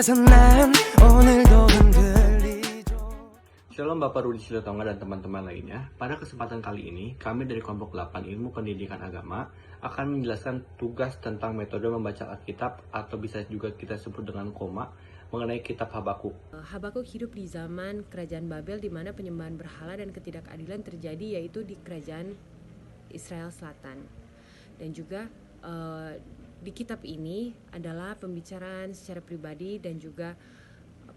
속에서 난 오늘도 흔들리죠. Shalom Bapak Rudi Silotonga dan teman-teman lainnya. Pada kesempatan kali ini, kami dari kelompok 8 Ilmu Pendidikan Agama akan menjelaskan tugas tentang metode membaca Alkitab atau bisa juga kita sebut dengan koma mengenai kitab Habakuk. Habakuk hidup di zaman kerajaan Babel di mana penyembahan berhala dan ketidakadilan terjadi, yaitu di kerajaan Israel Selatan. Dan juga di kitab ini adalah pembicaraan secara pribadi dan juga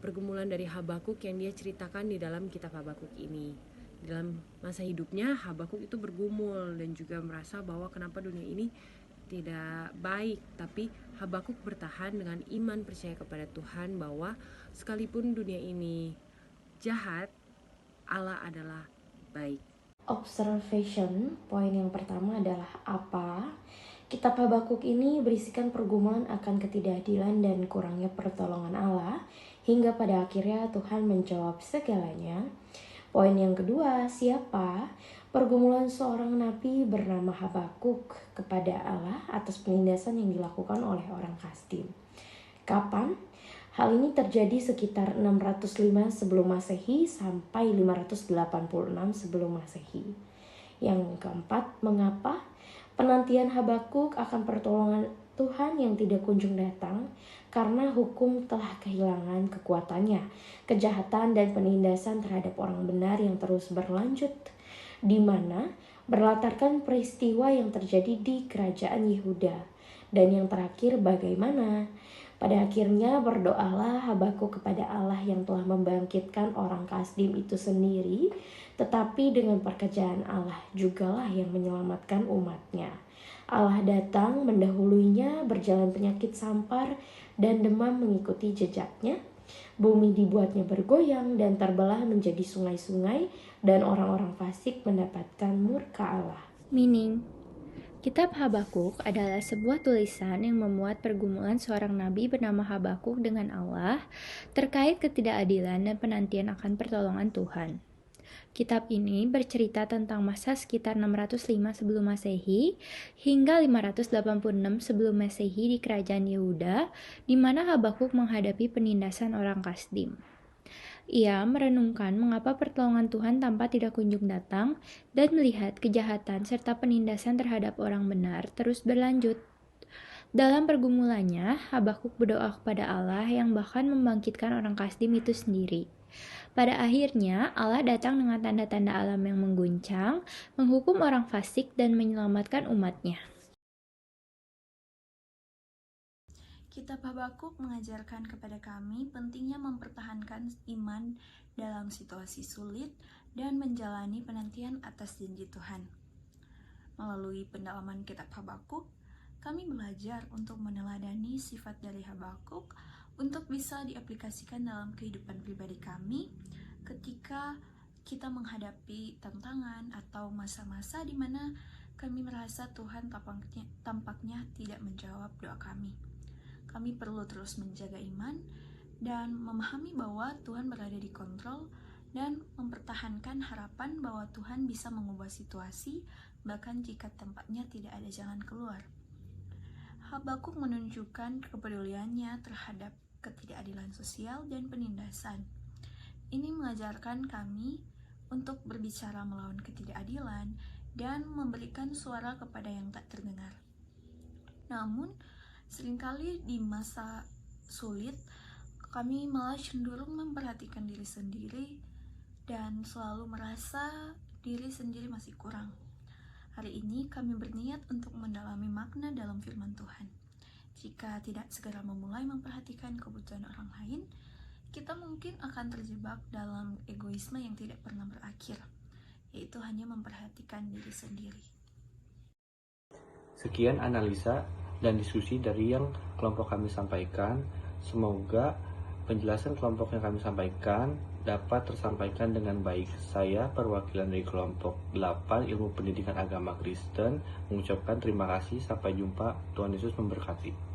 pergumulan dari Habakuk yang dia ceritakan di dalam kitab Habakuk ini. Di dalam masa hidupnya, Habakuk itu bergumul dan juga merasa bahwa kenapa dunia ini tidak baik. Tapi Habakuk bertahan dengan iman percaya kepada Tuhan bahwa sekalipun dunia ini jahat, Allah adalah baik. Observation, poin yang pertama adalah apa? Kitab Habakuk ini berisikan pergumulan akan ketidakadilan dan kurangnya pertolongan Allah, hingga pada akhirnya Tuhan menjawab segalanya. Poin yang kedua, siapa? Pergumulan seorang nabi bernama Habakuk kepada Allah atas penindasan yang dilakukan oleh orang Kasdim. Kapan? Hal ini terjadi sekitar 605 sebelum Masehi sampai 586 sebelum Masehi. Yang keempat, mengapa? Penantian Habakuk akan pertolongan Tuhan yang tidak kunjung datang karena hukum telah kehilangan kekuatannya. Kejahatan dan penindasan terhadap orang benar yang terus berlanjut, di mana berlatarkan peristiwa yang terjadi di kerajaan Yehuda. Dan yang terakhir, bagaimana? Pada akhirnya berdoalah Habakuk kepada Allah yang telah membangkitkan orang Kasdim itu sendiri, tetapi dengan pekerjaan Allah jugalah yang menyelamatkan umatnya. Allah datang mendahuluinya, berjalan penyakit sampar dan demam mengikuti jejaknya. Bumi dibuatnya bergoyang dan terbelah menjadi sungai-sungai, dan orang-orang fasik mendapatkan murka Allah. Meaning, Kitab Habakuk adalah sebuah tulisan yang memuat pergumulan seorang nabi bernama Habakuk dengan Allah terkait ketidakadilan dan penantian akan pertolongan Tuhan. Kitab ini bercerita tentang masa sekitar 605 sebelum Masehi hingga 586 sebelum Masehi di kerajaan Yehuda, di mana Habakuk menghadapi penindasan orang Kasdim. Ia merenungkan mengapa pertolongan Tuhan tampak tidak kunjung datang dan melihat kejahatan serta penindasan terhadap orang benar terus berlanjut. Dalam pergumulannya, Habakuk berdoa kepada Allah yang bahkan membangkitkan orang Kasdim itu sendiri. Pada akhirnya, Allah datang dengan tanda-tanda alam yang mengguncang, menghukum orang fasik dan menyelamatkan umatnya. Kitab Habakuk mengajarkan kepada kami pentingnya mempertahankan iman dalam situasi sulit dan menjalani penantian atas janji Tuhan. Melalui pendalaman kitab Habakuk, kami belajar untuk meneladani sifat dari Habakuk untuk bisa diaplikasikan dalam kehidupan pribadi kami ketika kita menghadapi tantangan atau masa-masa di mana kami merasa Tuhan tampaknya tidak menjawab doa kami. Kami perlu terus menjaga iman dan memahami bahwa Tuhan berada di kontrol dan mempertahankan harapan bahwa Tuhan bisa mengubah situasi bahkan jika tampaknya tidak ada jalan keluar. Habakuk menunjukkan kepeduliannya terhadap ketidakadilan sosial dan penindasan. Ini mengajarkan kami untuk berbicara melawan ketidakadilan dan memberikan suara kepada yang tak terdengar. Namun, seringkali di masa sulit, kami malah cenderung memperhatikan diri sendiri dan selalu merasa diri sendiri masih kurang. Hari ini kami berniat untuk mendalami makna dalam firman Tuhan. Jika tidak segera memulai memperhatikan kebutuhan orang lain, kita mungkin akan terjebak dalam egoisme yang tidak pernah berakhir, yaitu hanya memperhatikan diri sendiri. Sekian analisa dan diskusi dari yang kelompok kami sampaikan. Semoga penjelasan kelompok yang kami sampaikan dapat tersampaikan dengan baik. Saya, perwakilan dari kelompok 8 Ilmu Pendidikan Agama Kristen, mengucapkan terima kasih. Sampai jumpa. Tuhan Yesus memberkati.